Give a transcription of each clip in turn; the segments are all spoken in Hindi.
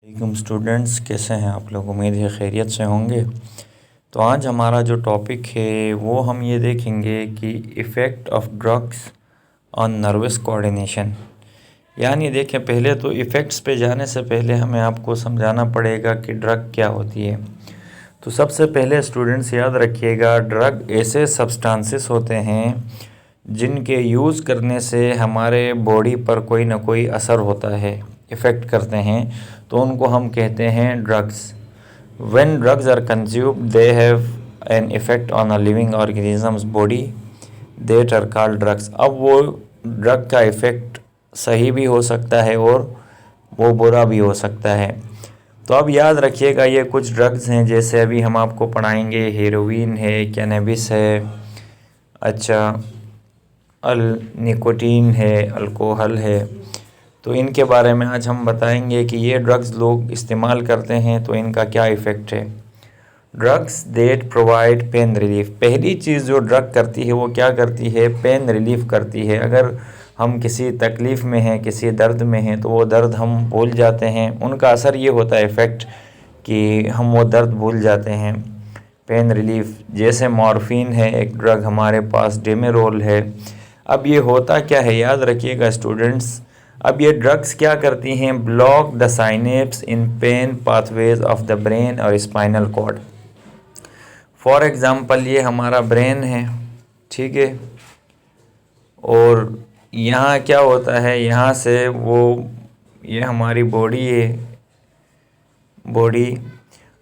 वालेकुम स्टूडेंट्स, कैसे हैं आप लोग। उम्मीद है खैरियत से होंगे। तो आज हमारा जो टॉपिक है वो हम ये देखेंगे कि effect of drugs on nervous coordination. यानी देखें, पहले तो इफ़ेक्ट्स पे जाने से पहले हमें आपको समझाना पड़ेगा कि ड्रग क्या होती है। तो सबसे पहले स्टूडेंट्स याद रखिएगा, ड्रग ऐसे सब्सटेंसेस होते हैं जिनके यूज़ करने से हमारे बॉडी पर कोई ना कोई असर होता है, इफ़ेक्ट करते हैं, तो उनको हम कहते हैं drugs. When drugs are consumed they have an effect on a living organisms body that are called drugs. अब वो ड्रग का इफ़ेक्ट सही भी हो सकता है और वो बुरा भी हो सकता है। तो अब याद रखिएगा, ये कुछ ड्रग्स हैं जैसे अभी हम आपको पढ़ाएंगे, हेरोइन है, कैनबिस है, अच्छा निकोटीन है, अल्कोहल है। तो इनके बारे में आज हम बताएंगे कि ये ड्रग्स लोग इस्तेमाल करते हैं तो इनका क्या इफ़ेक्ट है। Drugs that provide pain relief. पहली चीज़ जो ड्रग करती है वो क्या करती है, पेन रिलीफ करती है। अगर हम किसी तकलीफ़ में हैं, किसी दर्द में हैं, तो वो दर्द हम भूल जाते हैं। उनका असर ये होता है इफ़ेक्ट कि हम वो दर्द भूल जाते हैं। पेन रिलीफ जैसे मॉर्फिन है एक ड्रग हमारे पास, डेमेरोल है। अब ये होता क्या है, याद रखिएगा स्टूडेंट्स। अब ये ड्रग्स क्या करती हैं, block the synapse in pen pathways of the brain और स्पाइनल कॉर्ड। फॉर एग्ज़ाम्पल ये हमारा ब्रेन है, ठीक है, और यहाँ क्या होता है, यहाँ से वो ये हमारी बॉडी है, बॉडी।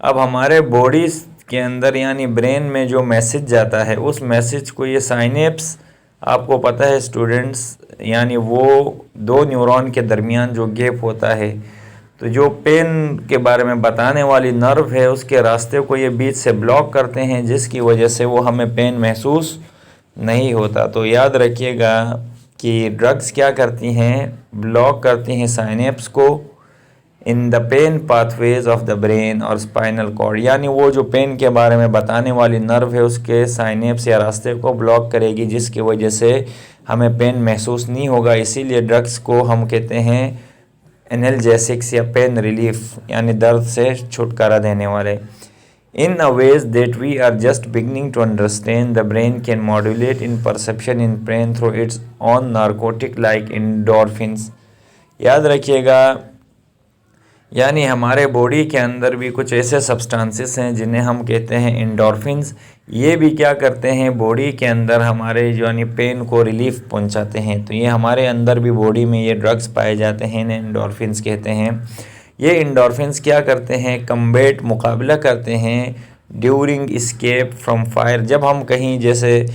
अब हमारे बॉडी के अंदर यानी ब्रेन में जो मैसेज जाता है, उस मैसेज को ये साइनेप्स, आपको पता है स्टूडेंट्स, यानी वो दो न्यूरॉन के दरमियान जो गैप होता है, तो जो पेन के बारे में बताने वाली नर्व है उसके रास्ते को ये बीच से ब्लॉक करते हैं, जिसकी वजह से वो हमें पेन महसूस नहीं होता। तो याद रखिएगा कि ड्रग्स क्या करती हैं, ब्लॉक करती हैं साइनेप्स को in the pain pathways of the brain और स्पाइनल कॉर्ड। यानी वो जो पेन के बारे में बताने वाली नर्व है उसके साइनेप्स या रास्ते को ब्लॉक करेगी, जिसकी वजह से हमें पेन महसूस नहीं होगा। इसीलिए ड्रग्स को हम कहते हैं एनाल्जेसिक्स या पेन रिलीफ, यानी दर्द से छुटकारा देने वाले। In a ways that we are just beginning to understand, the brain can modulate in perception in pain through its own narcotic like endorphins. याद रखिएगा, यानी हमारे बॉडी के अंदर भी कुछ ऐसे सब्सटेंसेस हैं जिन्हें हम कहते हैं एंडोर्फिन्स। ये भी क्या करते हैं, बॉडी के अंदर हमारे यानी पेन को रिलीफ पहुंचाते हैं। तो ये हमारे अंदर भी बॉडी में ये ड्रग्स पाए जाते हैं, इन्हें एंडोर्फिन्स कहते हैं। ये एंडोर्फिन्स क्या करते हैं, कम्बेट, मुकाबला करते हैं ड्यूरिंग इस्केप फ्रॉम फायर। जब हम कहीं जैसे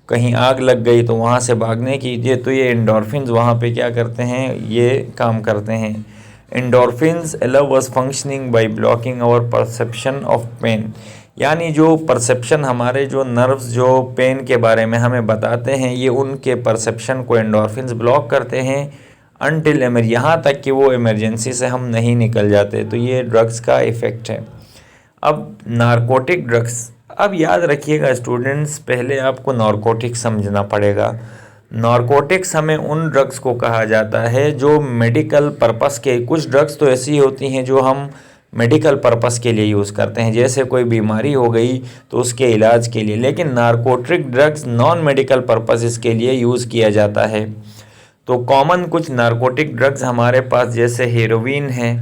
कहीं आग लग गई तो वहाँ से भागने की, तो ये एंडोर्फिन्स वहाँ पे क्या करते हैं, ये काम करते हैं। Endorphins allow us functioning by blocking our perception of pain। यानी जो परसेप्शन, हमारे जो नर्व्स जो पेन के बारे में हमें बताते हैं, ये उनके परसेप्शन को एंडोर्फिन्स ब्लॉक करते हैं अनटिल यहाँ तक कि वो इमरजेंसी से हम नहीं निकल जाते। तो ये ड्रग्स का इफ़ेक्ट है। अब नारकोटिक ड्रग्स, अब याद रखिएगा स्टूडेंट्स, पहले आपको नारकोटिक समझना पड़ेगा। नारकोटिक्स हमें उन ड्रग्स को कहा जाता है जो मेडिकल पर्पस के, कुछ ड्रग्स तो ऐसी होती हैं जो हम मेडिकल पर्पस के लिए यूज़ करते हैं, जैसे कोई बीमारी हो गई तो उसके इलाज के लिए। लेकिन narcotic drugs non medical purpose के लिए यूज़ किया जाता है। तो कॉमन कुछ नारकोटिक ड्रग्स हमारे पास जैसे हेरोइन है,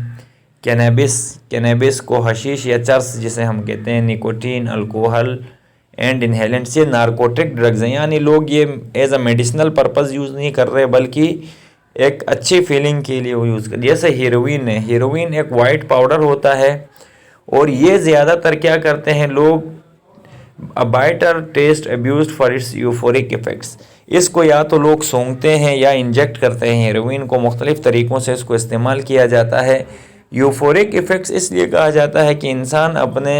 कैनबिस को हशीश या चर्स जिसे हम कहते हैं, निकोटीन, अल्कोहल एंड इनहेलेंट्स, ये नारकोटिक ड्रग्स हैं। यानी लोग ये as a medicinal purpose use नहीं कर रहे, बल्कि एक अच्छी फीलिंग के लिए वो यूज़ कर। जैसे हीरोइन है, हीरोइन एक वाइट पाउडर होता है और ये ज़्यादातर क्या करते हैं लोग, a bitter taste abused for its euphoric effects. इसको या तो लोग सूंघते हैं या इंजेक्ट करते हैं। हीरोइन को मुख्तलिफ़ तरीक़ों से इसको इस्तेमाल किया जाता है। यूफोरिक इफ़ेक्ट्स इसलिए कहा जाता है कि इंसान अपने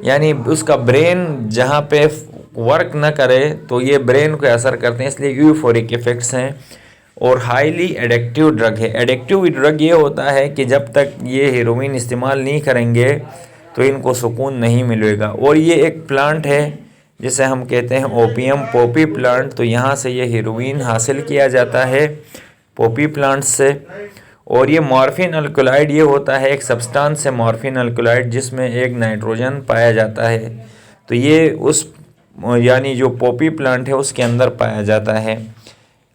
यानी उसका ब्रेन जहाँ पे वर्क ना करे तो ये ब्रेन को असर करते हैं, इसलिए यूफोरिक इफ़ेक्ट्स हैं। और हाईली एडिक्टिव ड्रग है। एडिक्टिव ड्रग ये होता है कि जब तक ये हेरोइन इस्तेमाल नहीं करेंगे तो इनको सुकून नहीं मिलेगा। और ये एक प्लांट है जिसे हम कहते हैं ओपियम, पोपी प्लांट। तो यहाँ से ये हेरोइन हासिल किया जाता है पोपी प्लांट से। और ये मॉर्फिन अल्कोलाइड ये होता है एक सब्सटेंस है मॉर्फिन अल्कोलाइड जिसमें एक नाइट्रोजन पाया जाता है। तो ये उस यानी जो पॉपी प्लांट है उसके अंदर पाया जाता है।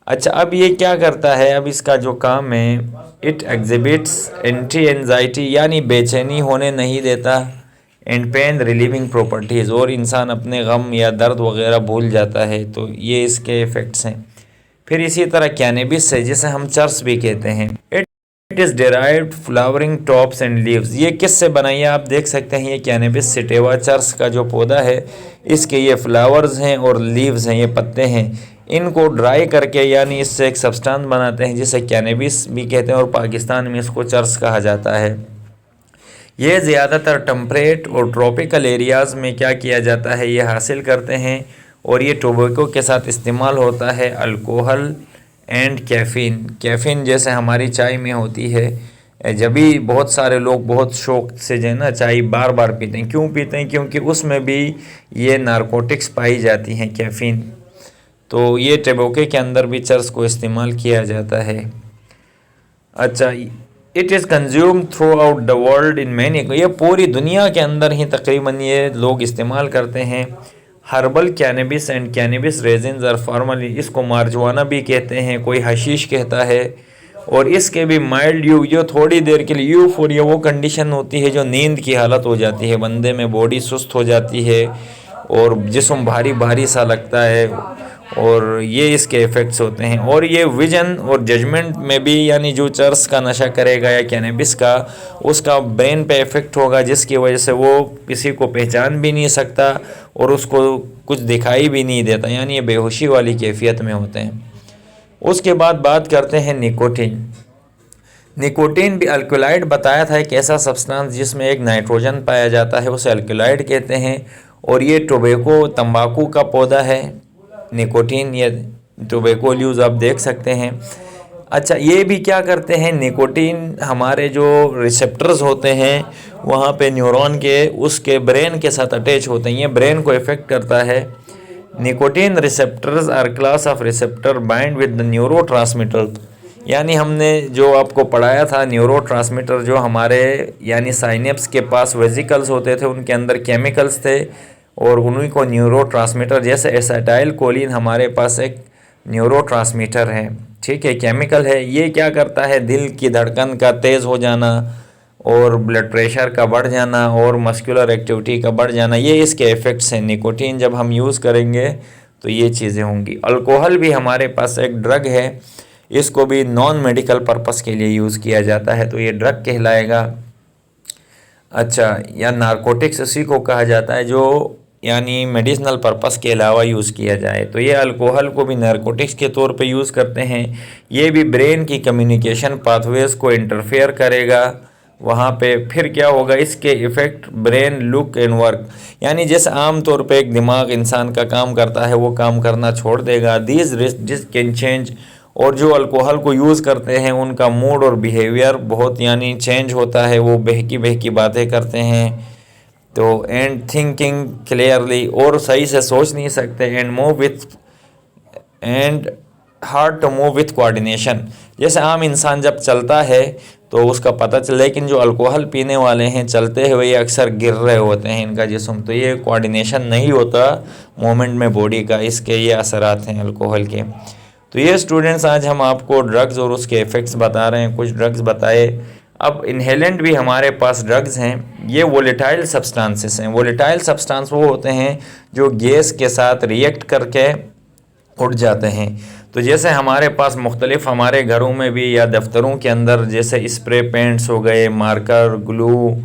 अच्छा, अब ये क्या करता है, अब इसका जो काम है, इट एग्जिबिट्स एंटी एंजाइटी यानी बेचैनी होने नहीं देता, एंड पेन रिलीविंग प्रॉपर्टीज़, और इंसान अपने गम या दर्द वगैरह भूल जाता है। तो ये इसके इफ़ेक्ट्स हैं। फिर इसी तरह कैनबिस है जिसे हम चर्स भी कहते हैं। It is derived flowering tops and leaves. ये किससे बनाई है आप देख सकते हैं, ये कैनबिस सिटेवा चर्स का जो पौधा है इसके ये फ्लावर्स हैं और लीव्स हैं, ये पत्ते हैं। इनको ड्राई करके यानी इससे एक सब्सटेंस बनाते हैं जिसे कैनबिस भी कहते हैं और पाकिस्तान में इसको चर्स कहा जाता है। ये ज़्यादातर टेम्परेट और ट्रॉपिकल एरियाज़ में क्या किया जाता है, ये हासिल करते हैं, और ये टोबैको के साथ इस्तेमाल होता है। अल्कोहल एंड कैफ़ीन जैसे हमारी चाय में होती है, जब भी बहुत सारे लोग बहुत शौक से जो है ना चाय बार बार पीते हैं। क्यों पीते हैं, क्योंकि उसमें भी ये नारकोटिक्स पाई जाती हैं, कैफ़ीन। तो ये टोबैको के अंदर भी चर्स को इस्तेमाल किया जाता है। अच्छा, it is consume through out the world in many, ये पूरी दुनिया के अंदर ही तकरीबन ये लोग इस्तेमाल करते हैं। Herbal cannabis and cannabis resins are formally, इसको मार्जुआना भी कहते हैं, कोई हशीश कहता है। और इसके भी माइल्ड ये थोड़ी देर के लिए यूफोरिया वो कंडीशन होती है जो नींद की हालत हो जाती है, बंदे में बॉडी सुस्त हो जाती है और जिस्म भारी भारी सा लगता है, और ये इसके इफ़ेक्ट्स होते हैं। और ये विजन और जजमेंट में भी, यानी जो चर्स का नशा करेगा या कैनबिस का, उसका ब्रेन पे इफ़ेक्ट होगा जिसकी वजह से वो किसी को पहचान भी नहीं सकता और उसको कुछ दिखाई भी नहीं देता, यानी ये बेहोशी वाली कैफियत में होते हैं। उसके बाद बात करते हैं निकोटीन। निकोटीन भी अल्कोलाइड बताया था, एक ऐसा सब्सटेंस जिसमें एक नाइट्रोजन पाया जाता है, उसे अल्कोलाइड कहते हैं। और ये टोबैको तंबाकू का पौधा है। निकोटीन या टोबैको लीव्स आप देख सकते हैं। अच्छा, ये भी क्या करते हैं, निकोटीन हमारे जो रिसेप्टर्स होते हैं वहाँ पे न्यूरॉन के उसके ब्रेन के साथ अटैच होते हैं, ये ब्रेन को इफ़ेक्ट करता है। Nicotine receptors are class of receptor bind with the neurotransmitter, यानी हमने जो आपको पढ़ाया था न्यूरोट्रांसमीटर जो हमारे यानी साइनेप्स के पास वेसिकल्स होते थे, उनके अंदर केमिकल्स थे और उन्हीं को न्यूरोट्रांसमीटर, जैसे एसिटाइल कोलिन हमारे पास एक न्यूरोट्रांसमीटर है, ठीक है, केमिकल है। ये क्या करता है, दिल की धड़कन का तेज़ हो जाना और ब्लड प्रेशर का बढ़ जाना और मस्कुलर एक्टिविटी का बढ़ जाना, ये इसके इफ़ेक्ट्स हैं। निकोटीन जब हम यूज़ करेंगे तो ये चीज़ें होंगी। अल्कोहल भी हमारे पास एक ड्रग है, इसको भी नॉन मेडिकल पर्पस के लिए यूज़ किया जाता है, तो ये ड्रग कहलाएगा। अच्छा, या नारकोटिक्स उसी को कहा जाता है जो यानी मेडिसिनल पर्पस के अलावा यूज़ किया जाए। तो ये अल्कोहल को भी नारकोटिक्स के तौर पे यूज़ करते हैं। ये भी ब्रेन की कम्युनिकेशन पाथवेज को इंटरफेयर करेगा वहाँ पे। फिर क्या होगा, इसके effect brain look and work, यानी जैसे आम तौर पे एक दिमाग इंसान का काम करता है वो काम करना छोड़ देगा। दीज रिस्क कैन चेंज, और जो अल्कोहल को यूज़ करते हैं उनका मूड और बिहेवियर बहुत यानी चेंज होता है, वो बहकी बहकी बातें करते हैं, तो एंड थिंकिंग क्लियरली, और सही से सोच नहीं सकते, and move with and hard to move with coordination, जैसे आम इंसान जब चलता है तो उसका पता चले, लेकिन जो अल्कोहल पीने वाले हैं चलते हुए ये अक्सर गिर रहे होते हैं इनका जिस्म, तो ये कोऑर्डिनेशन नहीं होता मूवमेंट में बॉडी का, इसके ये असरात हैं अल्कोहल के। तो ये स्टूडेंट्स आज हम आपको ड्रग्स और उसके इफ़ेक्ट्स बता रहे हैं, कुछ ड्रग्स बताए। अब इनहेलेंट भी हमारे पास ड्रग्स हैं, ये वोलेटाइल सब्सटेंसेस हैं। वोलेटाइल सब्सटेंस वो होते हैं जो गैस के साथ रिएक्ट करके उड़ जाते हैं। तो जैसे हमारे पास मुख्तलिफ हमारे घरों में भी या दफ्तरों के अंदर जैसे स्प्रे पेंट्स हो गए, मार्कर, ग्लू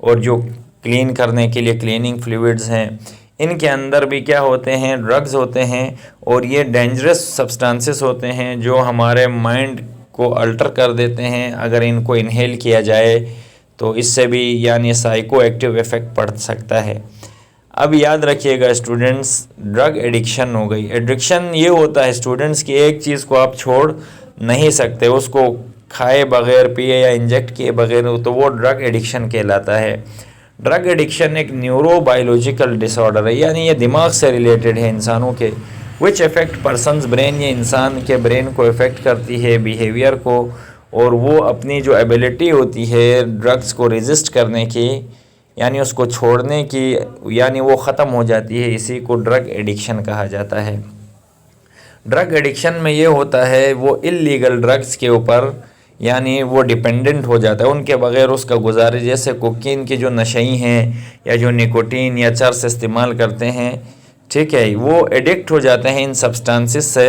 और जो क्लीन करने के लिए क्लीनिंग फ्लूइड्स हैं, इनके अंदर भी क्या होते हैं, ड्रग्स होते हैं। और ये डेंजरस सब्सटेंसेस होते हैं जो हमारे माइंड को अल्टर कर देते हैं। अगर इनको इनहेल किया जाए तो इससे भी यानी साइको एक्टिव इफ़ेक्ट पड़ सकता है। अब याद रखिएगा स्टूडेंट्स, ड्रग एडिक्शन हो गई। एडिक्शन ये होता है स्टूडेंट्स की एक चीज़ को आप छोड़ नहीं सकते, उसको खाए बगैर, पिए या इंजेक्ट किए बगैर, तो वो ड्रग एडिक्शन कहलाता है। ड्रग एडिक्शन एक न्यूरोबायोलॉजिकल डिसऑर्डर है, यानी ये दिमाग से रिलेटेड है इंसानों के, विच इफ़ेक्ट पर्सनस ब्रेन, ये इंसान के ब्रेन को इफ़ेक्ट करती है, बिहेवियर को, और वो अपनी जो एबिलिटी होती है ड्रग्स को रेजिस्ट करने की, यानी उसको छोड़ने की, यानी वो ख़त्म हो जाती है। इसी को ड्रग एडिक्शन कहा जाता है। ड्रग एडिक्शन में ये होता है वो इल्लीगल ड्रग्स के ऊपर यानी वो डिपेंडेंट हो जाता है, उनके बगैर उसका गुजारे। जैसे कोकीन के जो नशई हैं या जो निकोटीन या चरस इस्तेमाल करते हैं, ठीक है, वो एडिक्ट हो जाते हैं इन सब्सटेंसेस से,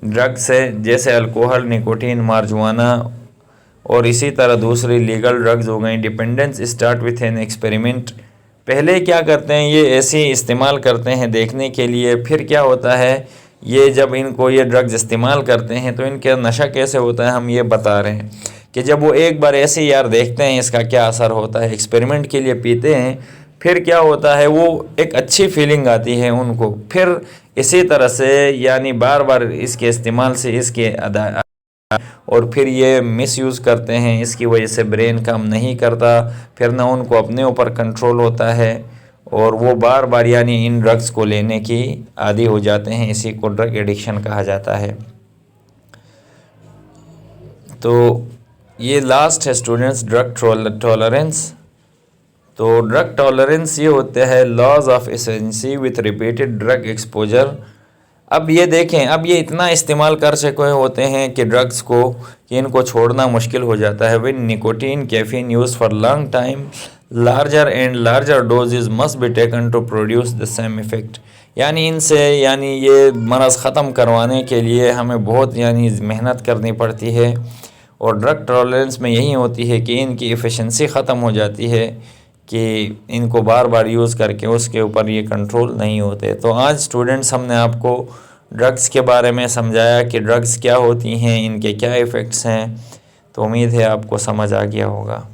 ड्रग से, जैसे अल्कोहल, निकोटीन, मार्जुआना और इसी तरह दूसरी लीगल ड्रग्स हो गई। Dependence start with an experiment. पहले क्या करते हैं, ये ऐसे ही इस्तेमाल करते हैं देखने के लिए। फिर क्या होता है, ये जब इनको ये ड्रग्स इस्तेमाल करते हैं तो इनके नशा कैसे होता है, हम ये बता रहे हैं कि जब वो एक बार ऐसे यार देखते हैं इसका क्या असर होता है, एक्सपेरिमेंट के लिए पीते हैं, फिर क्या होता है वो एक अच्छी फीलिंग आती है उनको। फिर इसी तरह से यानी बार बार इसके इस्तेमाल से इसके अदा और फिर ये मिसयूज़ करते हैं, इसकी वजह से ब्रेन काम नहीं करता, फिर ना उनको अपने ऊपर कंट्रोल होता है और वो बार बार यानी इन ड्रग्स को लेने की आदी हो जाते हैं। इसी को ड्रग एडिक्शन कहा जाता है। तो ये लास्ट है स्टूडेंट्स, ड्रग टॉलरेंस। तो ड्रग टॉलरेंस ये होते हैं लॉज ऑफ एसेंसी विथ रिपीटेड ड्रग एक्सपोजर। अब ये देखें, अब ये इतना इस्तेमाल कर चुके होते हैं कि ड्रग्स को, कि इनको छोड़ना मुश्किल हो जाता है। When nicotine caffeine use for long time, larger and larger dosages must be taken to produce the same effect. यानी इनसे यानी ये मरज़ ख़त्म करवाने के लिए हमें बहुत यानी मेहनत करनी पड़ती है। और ड्रग टॉलरेंस में यही होती है कि इनकी एफिशिएंसी ख़त्म हो जाती है कि इनको बार बार यूज़ करके उसके ऊपर ये कंट्रोल नहीं होते। तो आज स्टूडेंट्स हमने आपको ड्रग्स के बारे में समझाया कि ड्रग्स क्या होती हैं, इनके क्या इफ़ेक्ट्स हैं। तो उम्मीद है आपको समझ आ गया होगा।